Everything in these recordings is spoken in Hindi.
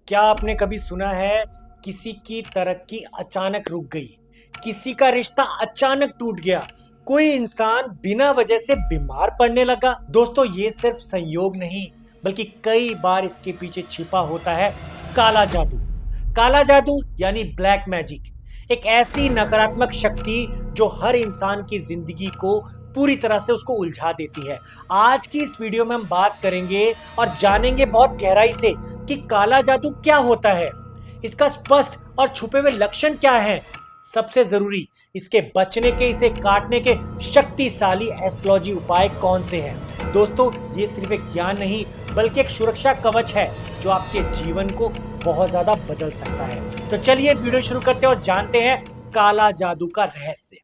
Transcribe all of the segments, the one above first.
क्या आपने कभी सुना है किसी की तरक्की अचानक रुक गई, किसी का रिश्ता अचानक टूट गया, कोई इंसान बिना वजह से बीमार पड़ने लगा? दोस्तों, ये सिर्फ संयोग नहीं बल्कि कई बार इसके पीछे छिपा होता है काला जादू। काला जादू यानी ब्लैक मैजिक, एक ऐसी नकारात्मक शक्ति जो हर इंसान की जिंदगी को पूरी तरह से उसको उलझा देती है। आज की इस वीडियो में हम बात करेंगे और जानेंगे बहुत गहराई से कि काला जादू क्या होता है, इसका स्पष्ट और छुपे हुए लक्षण क्या हैं, सबसे जरूरी इसके बचने के, इसे काटने के शक्तिशाली एस्ट्रोलॉजी उपाय कौन से हैं। दोस्तों, ये सिर्फ एक ज्ञान नहीं बल्कि एक सुरक्षा कवच है जो आपके जीवन को बहुत ज्यादा बदल सकता है। तो चलिए वीडियो शुरू करते हैं और जानते हैं काला जादू का रहस्य।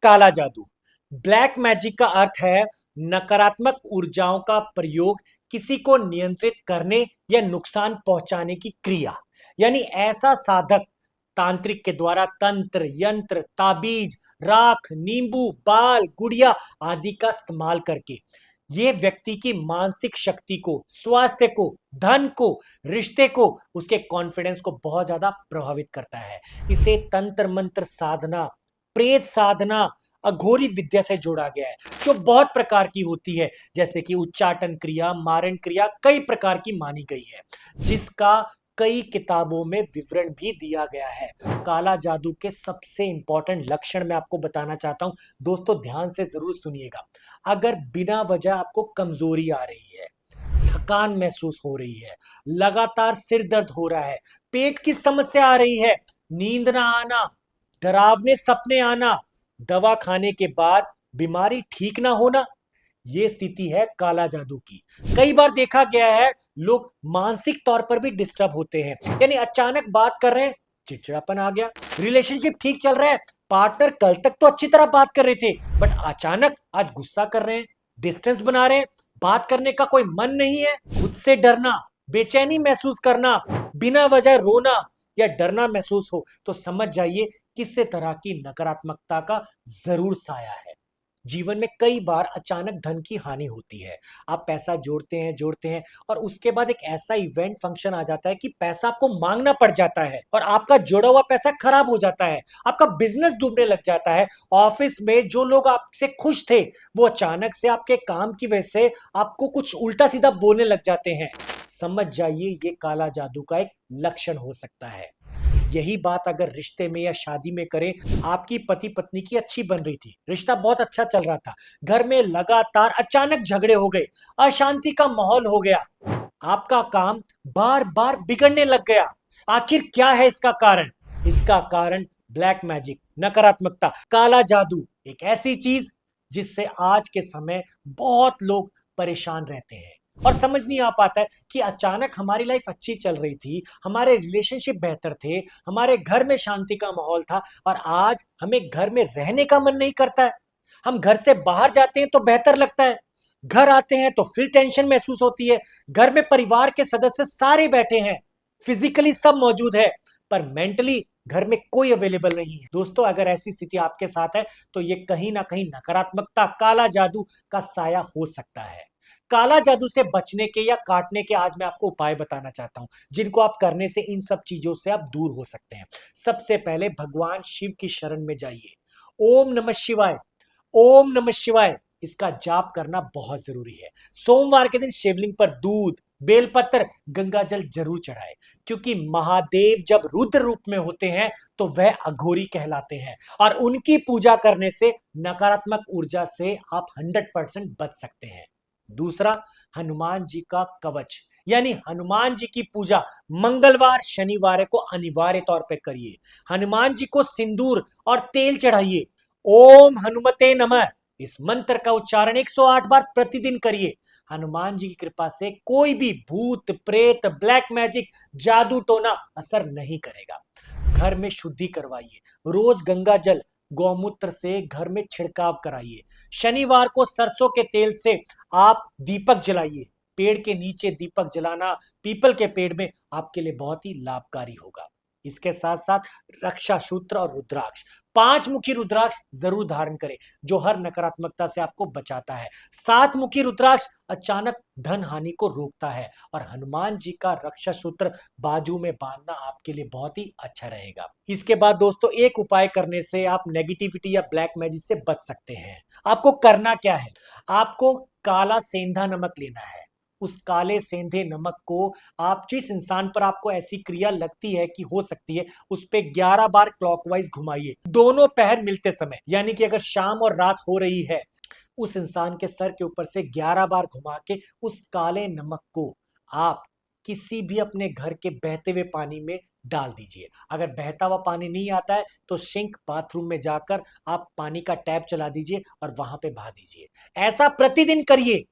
काला जादू, ब्लैक मैजिक का अर्थ है नकारात्मक ऊर्जाओं का प्रयोग किसी को नियंत्रित करने या नुकसान पहुंचाने की क्रिया। यानी ऐसा साधक तांत्रिक के द्वारा तंत्र, यंत्र, ताबीज, राख, नींबू, बाल, गुड़िया आदि का इस्तेमाल करके ये व्यक्ति की मानसिक शक्ति को, स्वास्थ्य को, धन को, रिश्ते को, उसके कॉन्फिडेंस को बहुत ज्यादा प्रभावित करता है। इसे तंत्र मंत्र साधना, प्रेत साधना, अघोरी विद्या से जोड़ा गया है जो बहुत प्रकार की होती है, जैसे कि उच्चाटन क्रिया, मारण क्रिया, कई प्रकार की मानी गई है, जिसका कई किताबों में विवरण भी दिया गया है। काला जादू के सबसे इंपॉर्टेंट लक्षण मैं आपको बताना चाहता हूं। दोस्तों, ध्यान से जरूर सुनिएगा। अगर बिना वजह आपको कमजोरी आ रही है, थकान महसूस हो रही है, लगातार सिर दर्द हो रहा है, पेट की समस्या आ रही है, नींद ना आना, डरावने सपने आना, दवा खाने के बाद बीमारी ठीक ना होना, ये स्थिति है काला जादू की। कई बार देखा गया है लोग मानसिक तौर पर भी डिस्टर्ब होते हैं। यानी अचानक बात कर रहे हैं, चिड़चिड़ापन आ गया, रिलेशनशिप ठीक चल रहा है, पार्टनर कल तक तो अच्छी तरह बात कर रहे थे बट अचानक आज गुस्सा कर रहे हैं, डिस्टेंस बना रहे हैं, बात करने का कोई मन नहीं है, खुद से डरना, बेचैनी महसूस करना, बिना वजह रोना या डरना महसूस हो, तो समझ जाइए किस तरह की नकारात्मकता का जरूर साया है। जीवन में कई बार अचानक धन की हानि होती है। आप पैसा जोड़ते हैं और उसके बाद एक ऐसा इवेंट फंक्शन आ जाता है कि पैसा आपको मांगना पड़ जाता है और आपका जोड़ा हुआ पैसा खराब हो जाता है, आपका बिजनेस डूबने लग जाता है। ऑफिस में जो लोग आपसे खुश थे वो अचानक से आपके काम की वजह से आपको कुछ उल्टा सीधा बोलने लग जाते हैं। समझ जाइए ये काला जादू का एक लक्षण हो सकता है। यही बात अगर रिश्ते में या शादी में करें, आपकी पति पत्नी की अच्छी बन रही थी, रिश्ता बहुत अच्छा चल रहा था, घर में लगातार अचानक झगड़े हो गए, अशांति का माहौल हो गया, आपका काम बार बार बिगड़ने लग गया। आखिर क्या है इसका कारण? इसका कारण ब्लैक मैजिक, नकारात्मकता, काला जादू, एक ऐसी चीज जिससे आज के समय बहुत लोग परेशान रहते हैं और समझ नहीं आ पाता है कि अचानक हमारी लाइफ अच्छी चल रही थी, हमारे रिलेशनशिप बेहतर थे, हमारे घर में शांति का माहौल था और आज हमें घर में रहने का मन नहीं करता है। हम घर से बाहर जाते हैं तो बेहतर लगता है, घर आते हैं तो फिर टेंशन महसूस होती है। घर में परिवार के सदस्य सारे बैठे हैं, फिजिकली सब मौजूद है पर मेंटली घर में कोई अवेलेबल नहीं है। दोस्तों, अगर ऐसी स्थिति आपके साथ है तो ये कहीं ना कहीं नकारात्मकता, काला जादू का साया हो सकता है। काला जादू से बचने के या काटने के आज मैं आपको उपाय बताना चाहता हूं, जिनको आप करने से इन सब चीजों से आप दूर हो सकते हैं। सबसे पहले भगवान शिव की शरण में जाइए। ओम नमः शिवाय, ओम नमः शिवाय, इसका जाप करना बहुत जरूरी है। सोमवार के दिन शिवलिंग पर दूध, बेलपत्र, गंगा जल जरूर चढ़ाए, क्योंकि महादेव जब रुद्र रूप में होते हैं तो वह अघोरी कहलाते हैं और उनकी पूजा करने से नकारात्मक ऊर्जा से आप 100% बच सकते हैं। दूसरा, हनुमान जी का कवच यानी हनुमान जी की पूजा मंगलवार शनिवार को अनिवार्य तौर पर करिए। हनुमान जी को सिंदूर और तेल चढ़ाइए। ओम हनुमते नमः, इस मंत्र का उच्चारण 108 बार प्रतिदिन करिए। हनुमान जी की कृपा से कोई भी भूत प्रेत, ब्लैक मैजिक, जादू टोना असर नहीं करेगा। घर में शुद्धि करवाइए, रोज गंगा जल, गौमूत्र से घर में छिड़काव कराइए। शनिवार को सरसों के तेल से आप दीपक जलाइए। पेड़ के नीचे दीपक जलाना पीपल के पेड़ में आपके लिए बहुत ही लाभकारी होगा। इसके साथ साथ रक्षा सूत्र और रुद्राक्ष, 5 मुखी रुद्राक्ष जरूर धारण करें जो हर नकारात्मकता से आपको बचाता है। 7 मुखी रुद्राक्ष अचानक धन हानि को रोकता है और हनुमान जी का रक्षा सूत्र बाजू में बांधना आपके लिए बहुत ही अच्छा रहेगा। इसके बाद दोस्तों एक उपाय करने से आप नेगेटिविटी या ब्लैक मैजिक से बच सकते हैं। आपको करना क्या है, आपको काला सेंधा नमक लेना है। उस काले सेंधे नमक को आप जिस इंसान पर आपको ऐसी क्रिया लगती है कि हो सकती है, उस पे 11 बार क्लॉकवाइज घुमाइए दोनों पहर मिलते समय। यानी कि अगर शाम और रात हो रही है, उस इंसान के सर के ऊपर से 11 बार घुमा के उस काले नमक को आप किसी भी अपने घर के बहते हुए पानी में डाल दीजिए। अगर बहता हुआ पानी नहीं आता है तो सिंक बाथरूम में जाकर आप पानी का टैप चला दीजिए और वहां पे बहा दीजिए। ऐसा प्रतिदिन करिए।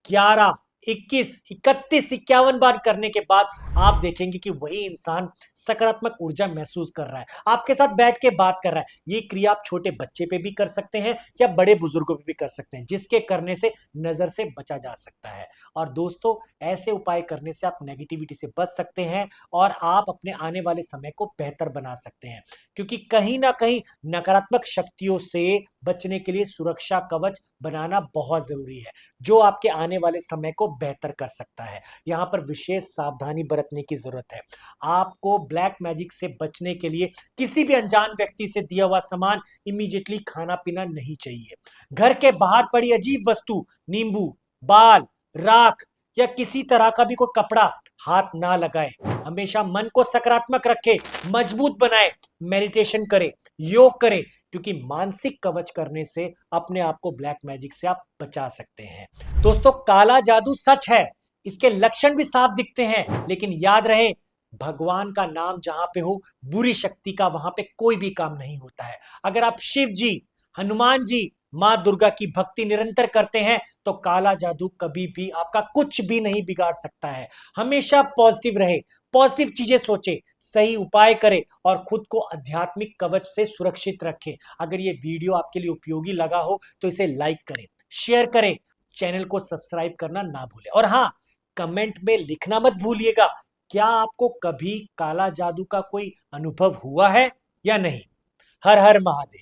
11, 21, 31, 51 बार करने के बाद आप देखेंगे कि वही इंसान सकारात्मक ऊर्जा महसूस कर रहा है, आपके साथ बैठ के बात कर रहा है। ये क्रिया आप छोटे बच्चे पे भी कर सकते हैं या बड़े बुजुर्गों पे भी कर सकते हैं, जिसके करने से नजर से बचा जा सकता है। और दोस्तों ऐसे उपाय करने से आप नेगेटिविटी से बच सकते हैं और आप अपने आने वाले समय को बेहतर बना सकते हैं, क्योंकि कहीं ना कहीं नकारात्मक शक्तियों से बचने के लिए सुरक्षा कवच बनाना बहुत जरूरी है, जो आपके आने वाले समय को बेहतर कर सकता है। यहां पर विशेष सावधानी बरतने की जरूरत है। आपको ब्लैक मैजिक से बचने के लिए किसी भी अनजान व्यक्ति से दिया हुआ सामान इमीडिएटली खाना पीना नहीं चाहिए। घर के बाहर पड़ी अजीब वस्तु, नींबू, बाल, राख या किसी तरह का भी कोई कपड़ा हाथ ना लगाए। हमेशा मन को सकारात्मक रखे, मजबूत बनाए, मेडिटेशन करे, योग करे, क्योंकि मानसिक कवच करने से अपने आप को ब्लैक मैजिक से आप बचा सकते हैं। दोस्तों काला जादू सच है, इसके लक्षण भी साफ दिखते हैं, लेकिन याद रहे भगवान का नाम जहां पे हो, बुरी शक्ति का वहां पे कोई भी काम नहीं होता है। अगर आप शिव जी, हनुमान जी, मां दुर्गा की भक्ति निरंतर करते हैं तो काला जादू कभी भी आपका कुछ भी नहीं बिगाड़ सकता है। हमेशा पॉजिटिव रहे, पॉजिटिव चीजें सोचे, सही उपाय करे और खुद को आध्यात्मिक कवच से सुरक्षित रखें। अगर ये वीडियो आपके लिए उपयोगी लगा हो तो इसे लाइक करें, शेयर करें, चैनल को सब्सक्राइब करना ना भूलें। और हाँ, कमेंट में लिखना मत भूलिएगा, क्या आपको कभी काला जादू का कोई अनुभव हुआ है या नहीं। हर हर महादेव।